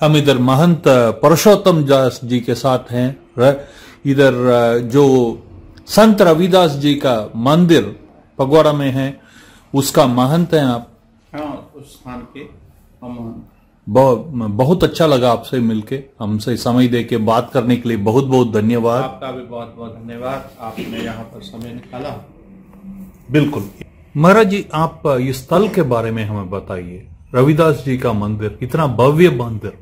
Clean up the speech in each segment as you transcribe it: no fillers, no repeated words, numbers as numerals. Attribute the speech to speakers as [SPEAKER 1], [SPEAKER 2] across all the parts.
[SPEAKER 1] हम इधर महंत परशोत्तम दास जी के साथ हैं। इधर जो संत रविदास जी का मंदिर फगवाड़ा में है, उसका महंत हैं आप।
[SPEAKER 2] हाँ, उस स्थान के हम
[SPEAKER 1] बहुत अच्छा लगा आपसे मिलके, हमसे समय दे के बात करने के लिए बहुत बहुत धन्यवाद।
[SPEAKER 2] आपका भी बहुत बहुत धन्यवाद, आपने यहाँ पर समय निकाला।
[SPEAKER 1] बिल्कुल। महाराज जी, आप इस स्थल के बारे में हमें बताइए। रविदास जी का मंदिर, इतना भव्य मंदिर।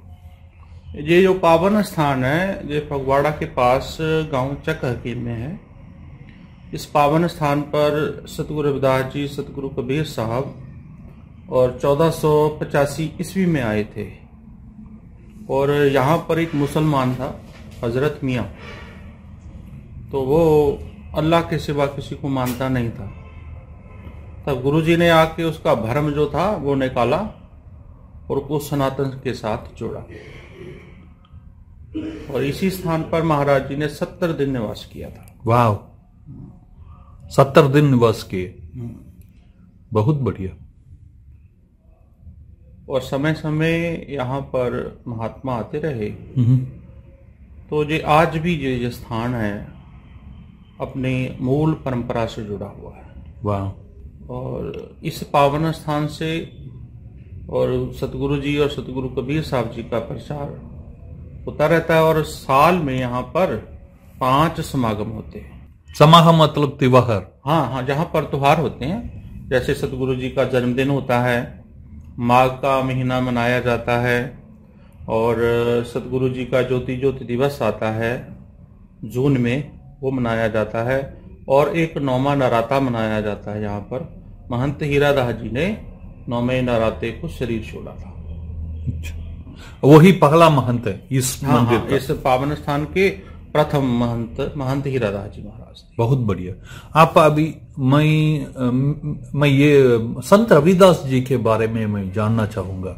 [SPEAKER 2] ये जो पावन स्थान है, ये फगवाड़ा के पास गांव चक हकीम में है। इस पावन स्थान पर सतगुरु रविदास जी, सतगुरु कबीर साहब और 1485 ईस्वी में आए थे। और यहाँ पर एक मुसलमान था, हजरत मियाँ। तो वो अल्लाह के सिवा किसी को मानता नहीं था। तब गुरुजी ने आके उसका भरम जो था वो निकाला और उसको सनातन के साथ जोड़ा। और इसी स्थान पर महाराज जी ने 70 दिन निवास किया था।
[SPEAKER 1] वाह, 70 दिन निवास किए, बहुत बढ़िया।
[SPEAKER 2] और समय समय यहाँ पर महात्मा आते रहे। तो ये आज भी ये स्थान है अपनी मूल परंपरा से जुड़ा हुआ है।
[SPEAKER 1] वाह।
[SPEAKER 2] और इस पावन स्थान से और सतगुरु जी और सतगुरु कबीर साहब जी का प्रचार होता रहता है। और साल में यहाँ पर 5 समागम होते हैं।
[SPEAKER 1] समागम मतलब त्योहार?
[SPEAKER 2] हाँ हाँ, जहाँ पर त्योहार होते हैं, जैसे सतगुरु जी का जन्मदिन होता है, माघ का महीना मनाया जाता है। और सतगुरु जी का ज्योति दिवस आता है जून में, वो मनाया जाता है। और एक 9वां नराता मनाया जाता है। यहाँ पर महंत हीरादास जी ने 9वें नराते को शरीर छोड़ा था।
[SPEAKER 1] वही पहला महंत है इस मंदिर का?
[SPEAKER 2] इस पावन स्थान के प्रथम महंत हीरादास जी महाराज थे।
[SPEAKER 1] बहुत बढ़िया। आप अभी मैं ये संत रविदास जी के बारे में मैं जानना चाहूंगा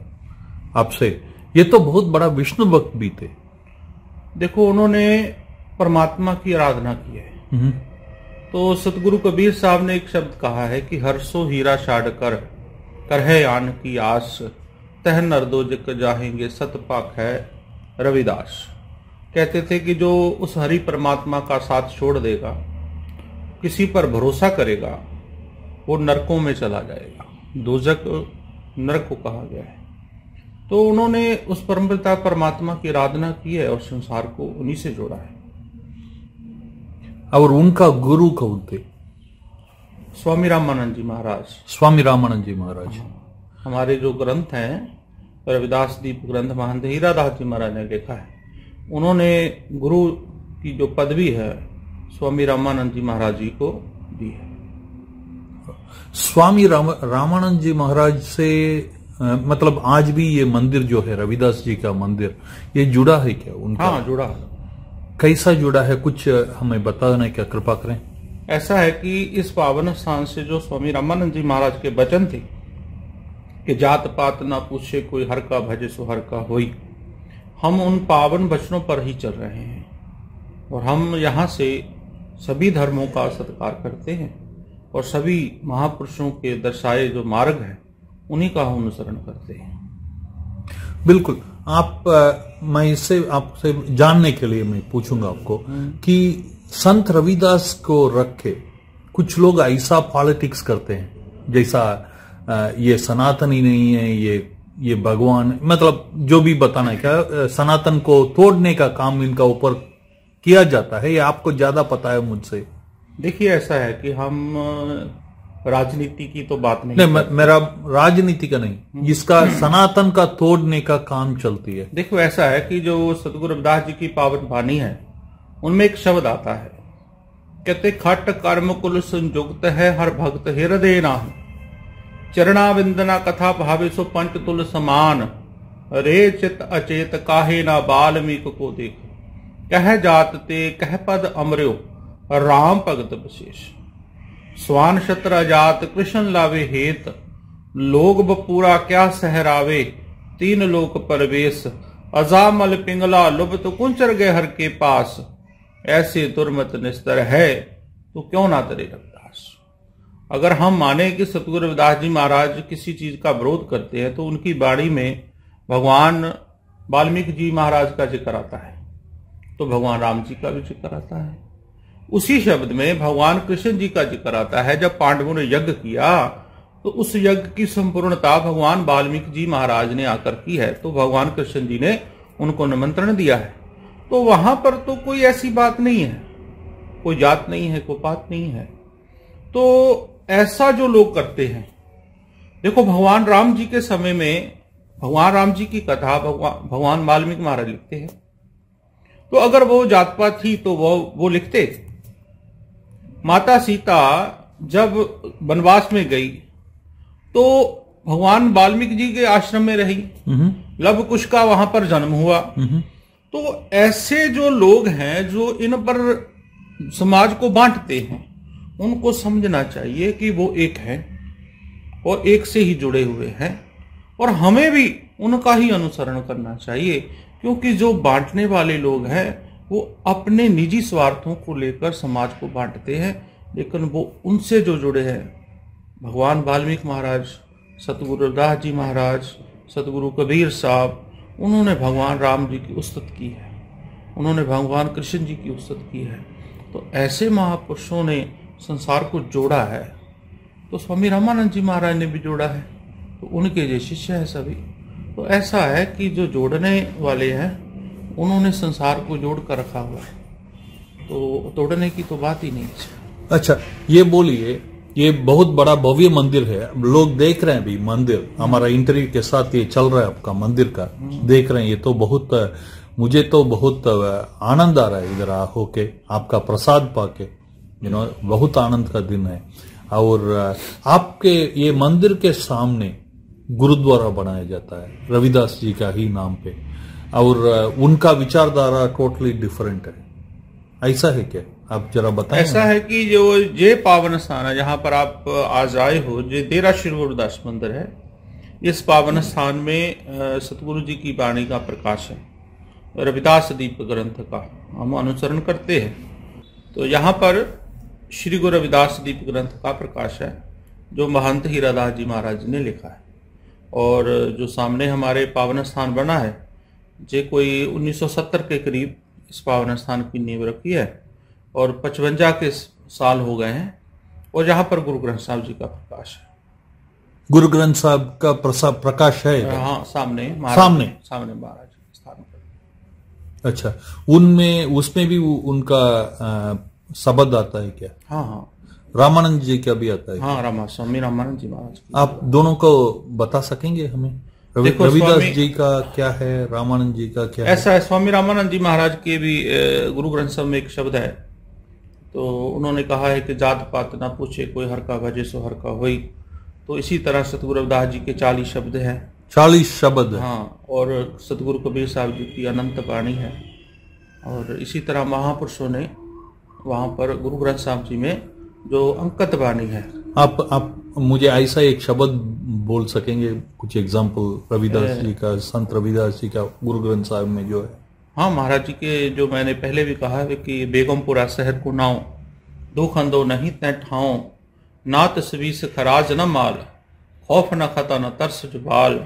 [SPEAKER 1] आपसे। ये तो बहुत बड़ा विष्णु भक्त भी थे।
[SPEAKER 2] देखो, उन्होंने परमात्मा की आराधना की है। तो सतगुरु कबीर साहब ने एक शब्द कहा है कि हर्षो हीरा छाड़ कर है आन की आस, तह नरदो जिक जाहेंगे सतपाक है रविदास। कहते थे कि जो उस हरि परमात्मा का साथ छोड़ देगा, किसी पर भरोसा करेगा, वो नरकों में चला जाएगा। दोजक नरक को कहा गया है। तो उन्होंने उस परमपिता परमात्मा की आराधना की है और संसार को उन्हीं से जोड़ा है।
[SPEAKER 1] और उनका गुरु कौन थे?
[SPEAKER 2] स्वामी रामानंद जी महाराज।
[SPEAKER 1] स्वामी रामानंद जी महाराज।
[SPEAKER 2] हमारे जो ग्रंथ हैं, रविदास दीप ग्रंथ महंत हीरादास जी महाराज ने लिखा है। उन्होंने गुरु की जो पदवी है स्वामी रामानंद जी महाराज जी को दी है।
[SPEAKER 1] स्वामी रामानंद जी महाराज से मतलब आज भी ये मंदिर जो है रविदास जी का मंदिर, ये जुड़ा है क्या उनका?
[SPEAKER 2] हाँ, जुड़ा है।
[SPEAKER 1] कैसा जुड़ा है, कुछ हमें बताना क्या, कृपा करें।
[SPEAKER 2] ऐसा है कि इस पावन स्थान से जो स्वामी रामानंद जी महाराज के वचन थे कि जात पात ना पूछे कोई, हर का भजे सो हर का होई, हम उन पावन वचनों पर ही चल रहे हैं। और हम यहाँ से सभी धर्मों का सत्कार करते हैं और सभी महापुरुषों के दर्शाए जो मार्ग है उन्हीं का हम अनुसरण करते हैं।
[SPEAKER 1] बिल्कुल। मैं इससे आपसे जानने के लिए मैं पूछूंगा आपको कि संत रविदास को रख के कुछ लोग ऐसा पॉलिटिक्स करते हैं जैसा ये सनातनी नहीं है, ये भगवान, मतलब जो भी बताना है क्या, सनातन को तोड़ने का काम इनका ऊपर किया जाता है। ये आपको ज्यादा पता है मुझसे।
[SPEAKER 2] देखिए, ऐसा है कि हम राजनीति की तो बात नहीं,
[SPEAKER 1] मेरा राजनीति का नहीं, इसका सनातन का तोड़ने का काम चलती है।
[SPEAKER 2] देखो, ऐसा है कि जो सतगुरु रविदास जी की पावन वाणी है उनमें एक शब्द आता है, कहते खट कर्म कुल संयुक्त है, हर भक्त हृदय नाम, चरणा विंदना कथा भावे सो पंच तुल समान, रे चित अचेत काहे ना बाल्मीक को देख, कह जात ते कह पद अमर्यो राम भगत विशेष, स्वान शत्र जात कृष्ण लावे हेत, लोग बपूरा क्या सहरावे, तीन लोक परवेश, अजामल पिंगला लुब्त कुंचर गए हर के पास, ऐसे दुर्मत निस्तर है तो क्यों ना तरे रविदास। अगर हम माने कि सतगुरु रविदास जी महाराज किसी चीज का विरोध करते हैं तो उनकी बाणी में भगवान वाल्मीकि जी महाराज का जिक्र आता है तो भगवान राम जी का भी जिक्र आता है। उसी शब्द में भगवान कृष्ण जी का जिक्र आता है। जब पांडवों ने यज्ञ किया तो उस यज्ञ की संपूर्णता भगवान वाल्मीकि जी महाराज ने आकर की है, तो भगवान कृष्ण जी ने उनको निमंत्रण दिया है। तो वहां पर तो कोई ऐसी बात नहीं है, कोई जात नहीं है, कोई पात नहीं है। तो ऐसा जो लोग करते हैं, देखो भगवान राम जी के समय में भगवान राम जी की कथा भगवान वाल्मीकि महाराज लिखते हैं। तो अगर वो जात पात थी तो वो लिखते। माता सीता जब वनवास में गई तो भगवान वाल्मीकि जी के आश्रम में रही, लव कुश का वहां पर जन्म हुआ। तो ऐसे जो लोग हैं जो इन पर समाज को बांटते हैं, उनको समझना चाहिए कि वो एक है और एक से ही जुड़े हुए हैं, और हमें भी उनका ही अनुसरण करना चाहिए। क्योंकि जो बांटने वाले लोग हैं वो अपने निजी स्वार्थों को लेकर समाज को बांटते हैं, लेकिन वो उनसे जो जुड़े हैं, भगवान वाल्मीकि महाराज, सतगुरु रविदास जी महाराज, सतगुरु कबीर साहब, उन्होंने भगवान राम जी की उस्तत की है, उन्होंने भगवान कृष्ण जी की उस्तत की है। तो ऐसे महापुरुषों ने संसार को जोड़ा है। तो स्वामी रामानंद जी महाराज ने भी जोड़ा है, तो उनके जो शिष्य है सभी। तो ऐसा है कि जो जोड़ने वाले हैं उन्होंने संसार को जोड़ कर रखा हुआ है, तो तोड़ने की तो बात ही नहीं है।
[SPEAKER 1] अच्छा, ये बोलिए, ये बहुत बड़ा भव्य मंदिर है, लोग देख रहे हैं अभी मंदिर, हमारा इंटरव्यू के साथ ये चल रहा है आपका मंदिर का, देख रहे हैं। ये तो बहुत, मुझे तो बहुत आनंद आ रहा है इधर होके, आपका प्रसाद पाके, बहुत आनंद का दिन है। और आपके ये मंदिर के सामने गुरुद्वारा बनाया जाता है रविदास जी का ही नाम पे, और उनका विचारधारा टोटली डिफरेंट है, ऐसा है क्या? आप जरा बताएं।
[SPEAKER 2] ऐसा है कि जो ये पावन स्थान है जहां पर आप आज आए हो, जो डेरा श्री गुरुदास मंदिर है, इस पावन स्थान में सतगुरु जी की वाणी का प्रकाश है, रविदास दीप ग्रंथ का हम अनुसरण करते हैं। तो यहाँ पर श्री गुरु रविदास दीप ग्रंथ का प्रकाश है, जो महंत हीरादास जी महाराज जी ने लिखा है। और जो सामने हमारे पावन स्थान बना है, जे कोई 1970 के करीब इस पावन स्थान की नींव रखी है, और 55 के साल हो गए हैं। और यहाँ पर गुरु ग्रंथ साहब जी का प्रकाश है।
[SPEAKER 1] गुरु ग्रंथ साहब का प्रकाश है?
[SPEAKER 2] हाँ, सामने
[SPEAKER 1] सामने
[SPEAKER 2] महाराज के स्थान पर।
[SPEAKER 1] अच्छा, उनमें उसमें भी उनका शब्द आता है क्या?
[SPEAKER 2] हाँ,
[SPEAKER 1] रामानंद जी का भी आता है?
[SPEAKER 2] हाँ, स्वामी रामानंद जी महाराज।
[SPEAKER 1] आप दोनों को बता सकेंगे हमें? रविदास जी का क्या है, रामानंद जी का क्या
[SPEAKER 2] ऐसा है? स्वामी रामानंद जी महाराज के भी गुरु ग्रंथ साहब में एक शब्द है, तो उन्होंने कहा है कि जात पात ना पूछे कोई, हर का भजे सो हर का होई। तो इसी तरह सतगुरु रविदास जी के 40 शब्द हैं।
[SPEAKER 1] 40 शब्द?
[SPEAKER 2] हाँ, और सतगुरु कबीर साहब जी की अनंत वाणी है। और इसी तरह महापुरुषों ने वहां पर गुरु ग्रंथ साहब जी में जो अंकित वाणी है।
[SPEAKER 1] आप मुझे ऐसा एक शब्द बोल सकेंगे, कुछ एग्जाम्पल रविदास जी का, संत रविदास जी का गुरु ग्रंथ साहब में जो है?
[SPEAKER 2] हाँ, महाराज जी के जो मैंने पहले भी कहा है कि बेगमपुरा शहर को नाव, दो खंदो नहीं तै ठाओ, ना तस्वीस खराज न माल, खौफ न खता न तरस जुबाल,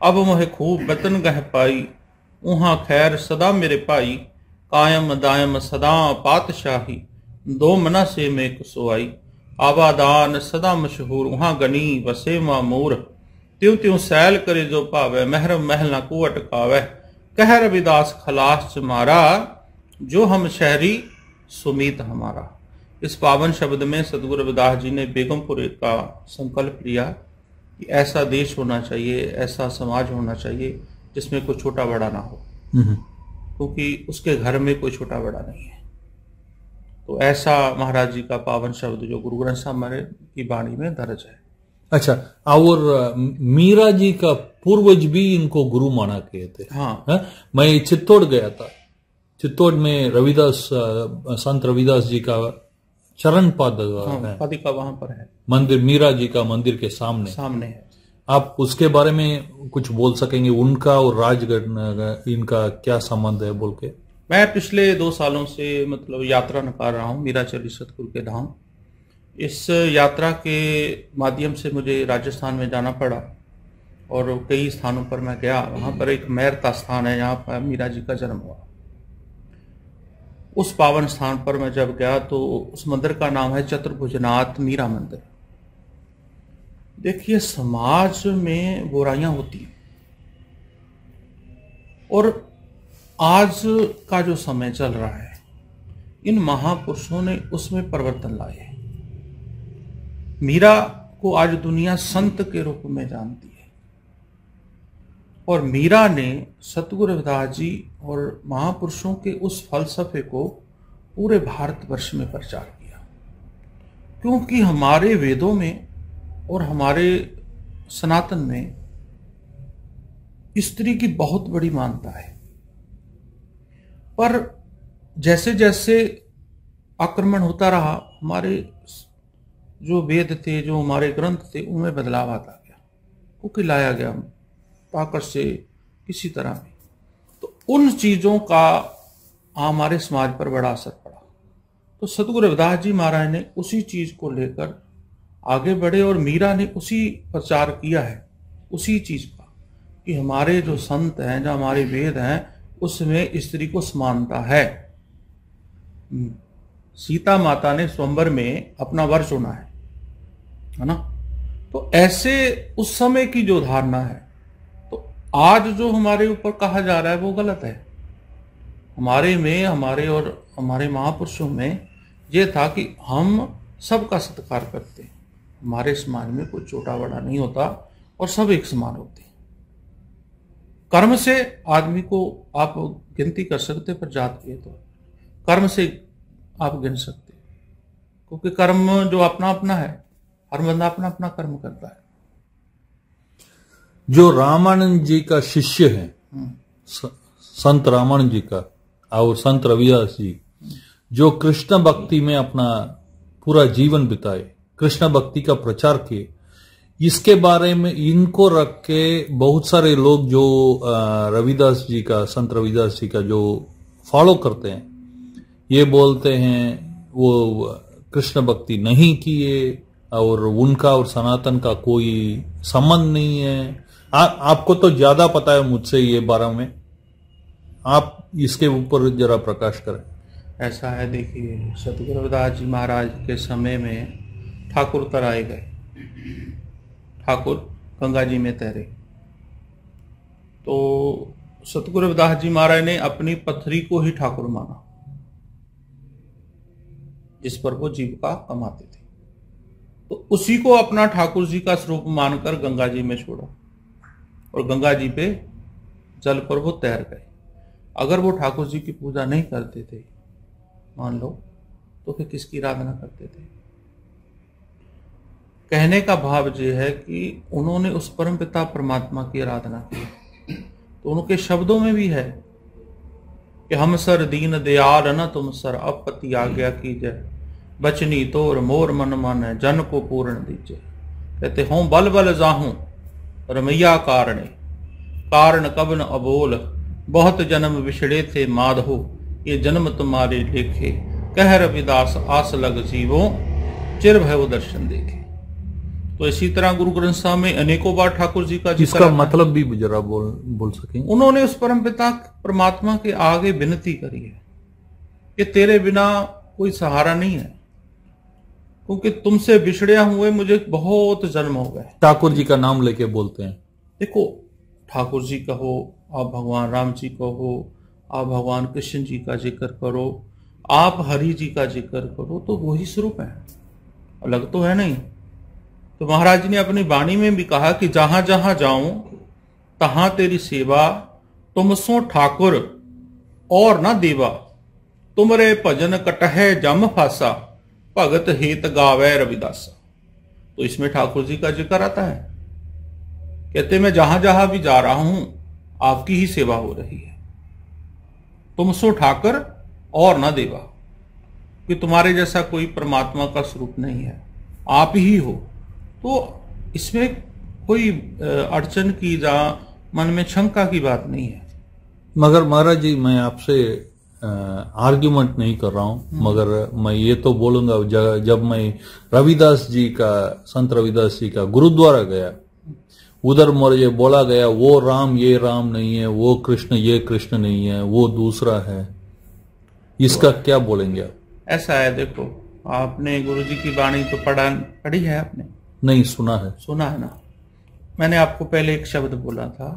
[SPEAKER 2] अब मोहे खूब बतन गह पाई, उहाँ खैर सदा मेरे पाई, कायम दायम सदा पातशाही, दो मना से में कुसोआई, आबादान सदा मशहूर, उहाँ गनी वसे मामूर, त्यों त्यों सैल करे जो पावे, महर महल न को अटकावे, कह रविदास खलास मारा, जो हम शहरी सुमीत हमारा। इस पावन शब्द में सतगुरु रविदास जी ने बेगमपुर का संकल्प लिया कि ऐसा देश होना चाहिए, ऐसा समाज होना चाहिए जिसमें कोई छोटा बड़ा ना हो, क्योंकि उसके घर में कोई छोटा बड़ा नहीं है। तो ऐसा महाराज जी का पावन शब्द जो गुरु ग्रंथ साहब की वाणी में दर्ज है।
[SPEAKER 1] अच्छा, और मीरा जी का पूर्वज भी इनको गुरु माना गए थे।
[SPEAKER 2] हाँ,
[SPEAKER 1] मैं चित्तौड़ गया था, चित्तौड़ में रविदास, संत रविदास जी का चरण
[SPEAKER 2] पादिका वहां पर है,
[SPEAKER 1] मंदिर मीरा जी का मंदिर के सामने
[SPEAKER 2] है।
[SPEAKER 1] आप उसके बारे में कुछ बोल सकेंगे? उनका और राजगढ़ इनका क्या संबंध है बोल के?
[SPEAKER 2] मैं पिछले 2 सालों से मतलब यात्रा निकाल रहा हूँ मीराचली सतगुरु के धाम। इस यात्रा के माध्यम से मुझे राजस्थान में जाना पड़ा, और कई स्थानों पर मैं गया। वहां पर एक मैरता स्थान है, यहाँ पर मीरा जी का जन्म हुआ। उस पावन स्थान पर मैं जब गया तो उस मंदिर का नाम है चतुर्भुजनाथ मीरा मंदिर। देखिए, समाज में बुराइयां होती हैं और आज का जो समय चल रहा है, इन महापुरुषों ने उसमें परिवर्तन लाए। मीरा को आज दुनिया संत के रूप में जानती है और मीरा ने सतगुरु रविदास जी और महापुरुषों के उस फलसफे को पूरे भारतवर्ष में प्रचार किया, क्योंकि हमारे वेदों में और हमारे सनातन में स्त्री की बहुत बड़ी मान्यता है। पर जैसे जैसे आक्रमण होता रहा, हमारे जो वेद थे, जो हमारे ग्रंथ थे, उनमें बदलाव आता गया, को लाया गया ताकत से किसी तरह भी। तो उन चीजों का हमारे समाज पर बड़ा असर पड़ा। तो सतगुरु रविदास जी महाराज ने उसी चीज को लेकर आगे बढ़े और मीरा ने उसी प्रचार किया है, उसी चीज का, कि हमारे जो संत हैं, जो हमारे वेद हैं, उसमें स्त्री को समानता है। सीता माता ने स्वयंवर में अपना वर चुना है ना। तो ऐसे उस समय की जो धारणा है, तो आज जो हमारे ऊपर कहा जा रहा है वो गलत है। हमारे में, हमारे और हमारे महापुरुषों में ये था कि हम सबका सत्कार करते हैं, हमारे समाज में कोई छोटा बड़ा नहीं होता और सब एक समान होते हैं। कर्म से आदमी को आप गिनती कर सकते, पर जात के तो कर्म से आप गिन सकते, क्योंकि कर्म जो अपना अपना है, हर बंदा अपना अपना कर्म करता है।
[SPEAKER 1] जो रामानंद जी का शिष्य है, संत रामानंद जी का और संत रविदास जी, जो कृष्ण भक्ति में अपना पूरा जीवन बिताए, कृष्ण भक्ति का प्रचार किए, इसके बारे में इनको रख के बहुत सारे लोग जो रविदास जी का, संत रविदास जी का जो फॉलो करते हैं, ये बोलते हैं वो कृष्ण भक्ति नहीं किए और उनका और सनातन का कोई संबंध नहीं है। आपको तो ज्यादा पता है मुझसे ये बारे में, आप इसके ऊपर जरा प्रकाश करें।
[SPEAKER 2] ऐसा है, देखिए, सतगुरु रविदास जी महाराज के समय में ठाकुर तराए गए, ठाकुर गंगा जी में तैरे। तो सतगुरु रविदास जी महाराज ने अपनी पथरी को ही ठाकुर माना, जिस पर वो जीविका कमाते थे। तो उसी को अपना ठाकुर जी का स्वरूप मानकर गंगा जी में छोड़ा और गंगा जी पे जल पर वो तैर गए। अगर वो ठाकुर जी की पूजा नहीं करते थे, मान लो, तो फिर किसकी आराधना करते थे? कहने का भाव ये है कि उन्होंने उस परमपिता परमात्मा की आराधना की। तो उनके शब्दों में भी है कि हम सर दीन दयाल न तुम सर अपति आज्ञा कीजय, बचनी तोर मोर मन माने जन को पूर्ण दीजिए। कहते हों बल बल जाहूं रमैया कारणे, कारण कबन अबोल, बहुत जन्म विछड़े थे माधो, ये जन्म तुम्हारे लेखे, कह रविदास आस लग जीवो, चिर भय दर्शन देखे। तो इसी तरह गुरु ग्रंथ साहब में अनेकों बार ठाकुर जी का
[SPEAKER 1] इसका मतलब भी जरा बोल सकेंगे?
[SPEAKER 2] उन्होंने उस परमपिता परमात्मा के आगे विनती करी है कि तेरे बिना कोई सहारा नहीं है, क्योंकि तुमसे बिछड़े हुए मुझे बहुत जन्म हो गए।
[SPEAKER 1] ठाकुर जी का नाम लेके बोलते हैं।
[SPEAKER 2] देखो, ठाकुर जी कहो, आप भगवान राम जी कहो, आप भगवान कृष्ण जी का जिक्र करो, आप हरि जी का जिक्र करो, तो वही स्वरूप है, अलग तो है नहीं। तो महाराज जी ने अपनी वाणी में भी कहा कि जहां जहां जाऊं तहां तेरी सेवा, तुम सो ठाकुर और न देवा, तुमरे भजन कटहे जम फासा, भगत हेत गावे रविदासा। तो इसमें ठाकुर जी का जिक्र आता है। कहते मैं जहां जहां भी जा रहा हूं आपकी ही सेवा हो रही है, तुम सो ठाकुर और न देवा, कि तुम्हारे जैसा कोई परमात्मा का स्वरूप नहीं है, आप ही हो। तो इसमें कोई अड़चन की या मन में शंका की बात नहीं है।
[SPEAKER 1] मगर महाराज जी, मैं आपसे आर्ग्यूमेंट नहीं कर रहा हूं, मगर मैं ये तो बोलूंगा, जब मैं रविदास जी का, संत रविदास जी का गुरुद्वारा गया, उधर मुझे बोला गया वो राम ये राम नहीं है, वो कृष्ण ये कृष्ण नहीं है, वो दूसरा है, इसका क्या बोलेंगे आप?
[SPEAKER 2] ऐसा है, देखो आपने गुरुजी की वाणी तो पढ़ी है आपने?
[SPEAKER 1] नहीं, सुना है
[SPEAKER 2] ना। मैंने आपको पहले एक शब्द बोला था,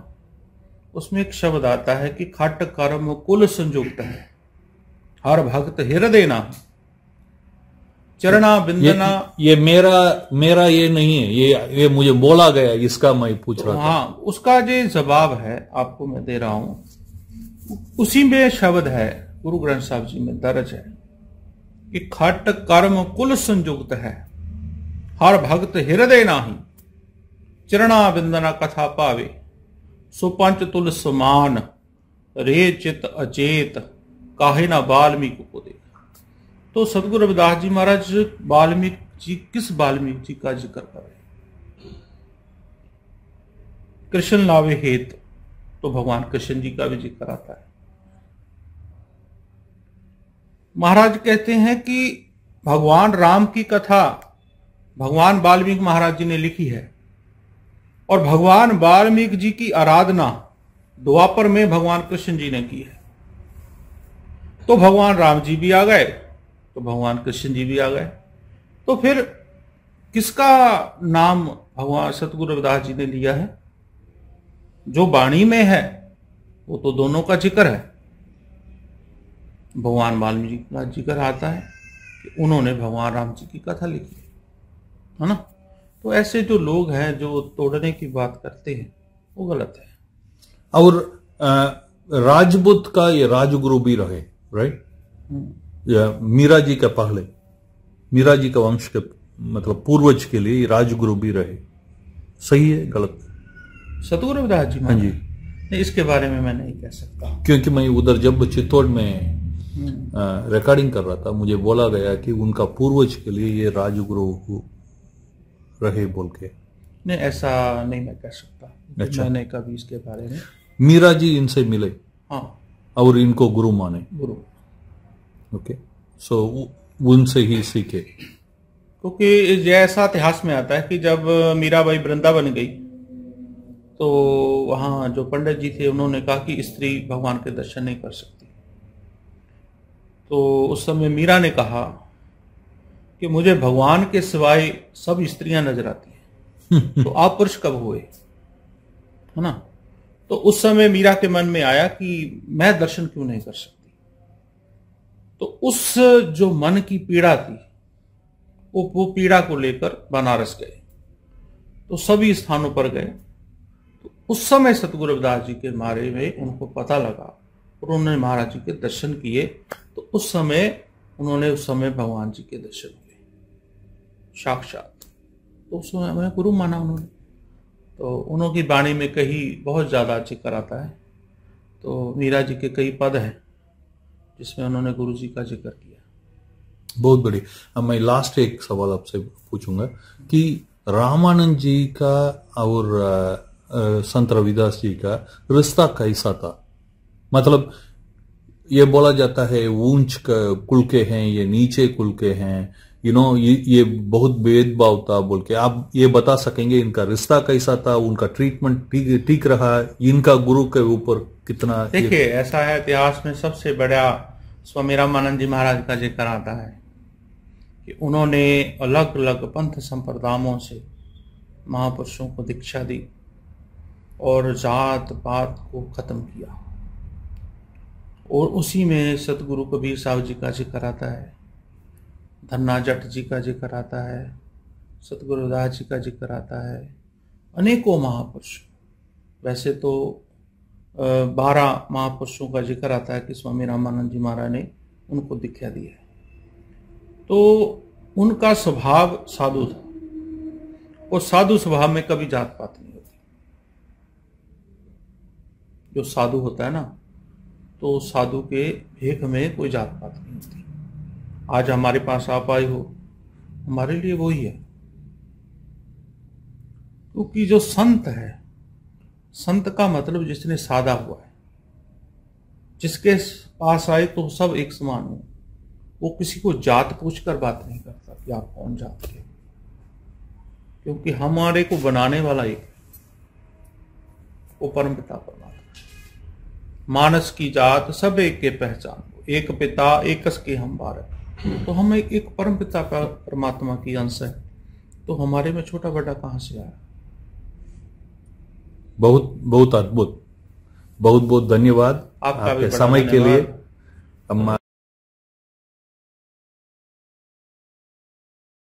[SPEAKER 2] उसमें एक शब्द आता है कि खट कर्म कुल संयुक्त है, हर भक्त हृदय ना, चरणा बिंदना।
[SPEAKER 1] ये मेरा ये नहीं है, ये मुझे बोला गया, इसका मैं पूछ रहा था।
[SPEAKER 2] हाँ, उसका जो जवाब है आपको मैं दे रहा हूं, उसी में शब्द है, गुरु ग्रंथ साहब जी में दर्ज है कि खट कर्म कुल संयुक्त है, हर भक्त हृदय नाही, चरणा बिंदना कथा पावे, सुपंच तुल समान, रे चित अचेत, काहे ना वाल्मीकि को देख। तो सतगुरु रविदास जी महाराज वाल्मीकि जी, किस वाल्मीकि जी का जिक्र कर रहे? कृष्ण लावे हेत, तो भगवान कृष्ण जी का भी जिक्र आता है। महाराज कहते हैं कि भगवान राम की कथा भगवान वाल्मीकि महाराज जी ने लिखी है, और भगवान वाल्मीकि जी की आराधना द्वापर में भगवान कृष्ण जी ने की है। तो भगवान राम जी भी आ गए, तो भगवान कृष्ण जी भी आ गए, तो फिर किसका नाम भगवान सतगुरु रविदास जी ने लिया है? जो वाणी में है वो तो दोनों का जिक्र है। भगवान वाल्मीकि का जिक्र आता है कि उन्होंने भगवान राम जी की कथा लिखी है ना। तो ऐसे जो लोग हैं जो तोड़ने की बात करते हैं वो गलत है।
[SPEAKER 1] और राजपूत का ये राजगुरु भी रहे, राइट? या मीरा जी का पहले, मीरा जी का वंश के मतलब पूर्वज के लिए राजगुरु भी रहे, सही है गलत?
[SPEAKER 2] सतगुरु रविदास जी,
[SPEAKER 1] हाँ जी।
[SPEAKER 2] नहीं, इसके बारे में मैं नहीं कह सकता,
[SPEAKER 1] क्योंकि मैं उधर जब चित्तौड़ में रिकॉर्डिंग कर रहा था, मुझे बोला गया कि उनका पूर्वज के लिए ये राजगुरु रहे बोल के।
[SPEAKER 2] नहीं, ऐसा नहीं मैं कह सकता।
[SPEAKER 1] अच्छा।
[SPEAKER 2] मैंने कभी इसके बारे में,
[SPEAKER 1] मीरा जी इनसे मिले,
[SPEAKER 2] हाँ,
[SPEAKER 1] और इनको गुरु माने।
[SPEAKER 2] गुरु,
[SPEAKER 1] ओके, सो उनसे ही सीखे।
[SPEAKER 2] क्योंकि जैसा इतिहास में आता है कि जब मीराबाई वृंदावन गई तो वहां जो पंडित जी थे उन्होंने कहा कि स्त्री भगवान के दर्शन नहीं कर सकती। तो उस समय मीरा ने कहा कि मुझे भगवान के सिवाय सब स्त्रियां नजर आती हैं, तो आप पुरुष कब हुए, है ना। तो उस समय मीरा के मन में आया कि मैं दर्शन क्यों नहीं कर सकती। तो उस जो मन की पीड़ा थी वो पीड़ा को लेकर बनारस गए, तो सभी स्थानों पर गए। तो उस समय सतगुरु रविदास जी के बारे में उनको पता लगा और उन्होंने महाराज जी के दर्शन किए। तो उस समय भगवान जी के दर्शन हुए साक्षात। तो उस समय हमें गुरु माना उन्होंने। तो उन्होंने की वाणी में कहीं बहुत ज्यादा जिक्र आता है। तो मीरा जी के कई पद हैं जिसमें उन्होंने गुरु जी का जिक्र किया।
[SPEAKER 1] बहुत बढ़िया। मैं लास्ट एक सवाल आपसे पूछूंगा कि रामानंद जी का और संत रविदास जी का रिश्ता कैसा था? मतलब ये बोला जाता है ऊंच कुल के हैं, ये नीचे कुल के हैं, ये बहुत भेदभाव था बोल के। आप ये बता सकेंगे इनका रिश्ता कैसा था, उनका ट्रीटमेंट ठीक रहा, इनका गुरु के ऊपर कितना?
[SPEAKER 2] देखिए, ऐसा है, इतिहास में सबसे बड़ा स्वामी रामानंद जी महाराज का जिक्र आता है कि उन्होंने अलग अलग पंथ संप्रदायों से महापुरुषों को दीक्षा दी और जात पात को खत्म किया। और उसी में सतगुरु कबीर साहब जी का जिक्र आता है, धन्ना जट जी का जिक्र आता है, सतगुरु रविदास जी का जिक्र आता है, अनेकों महापुरुष। वैसे तो 12 महापुरुषों का जिक्र आता है कि स्वामी रामानंद जी महाराज ने उनको दीक्षा दी है। तो उनका स्वभाव साधु था, और साधु स्वभाव में कभी जात पात नहीं होती। जो साधु होता है ना, तो साधु के भेख में कोई जात पात नहीं होती। आज हमारे पास आप आए हो, हमारे लिए वही है। क्योंकि जो संत है, संत का मतलब जिसने साधा हुआ है, जिसके पास आए तो सब एक समान हो। वो किसी को जात पूछकर बात नहीं करता कि आप कौन जात के, क्योंकि हमारे को बनाने वाला एक है। वो परम पिता परमात्मा। मानस की जात सब एक के पहचान, एक पिता एकस के हम बारह। तो हम एक परम पिता परमात्मा की अंश है, तो हमारे में छोटा बड़ा कहां से आया?
[SPEAKER 1] बहुत बहुत अद्भुत, बहुत बहुत धन्यवाद
[SPEAKER 2] आपका भी
[SPEAKER 1] आपके
[SPEAKER 2] बड़ा
[SPEAKER 1] समय के लिए।
[SPEAKER 2] धन्यवाद।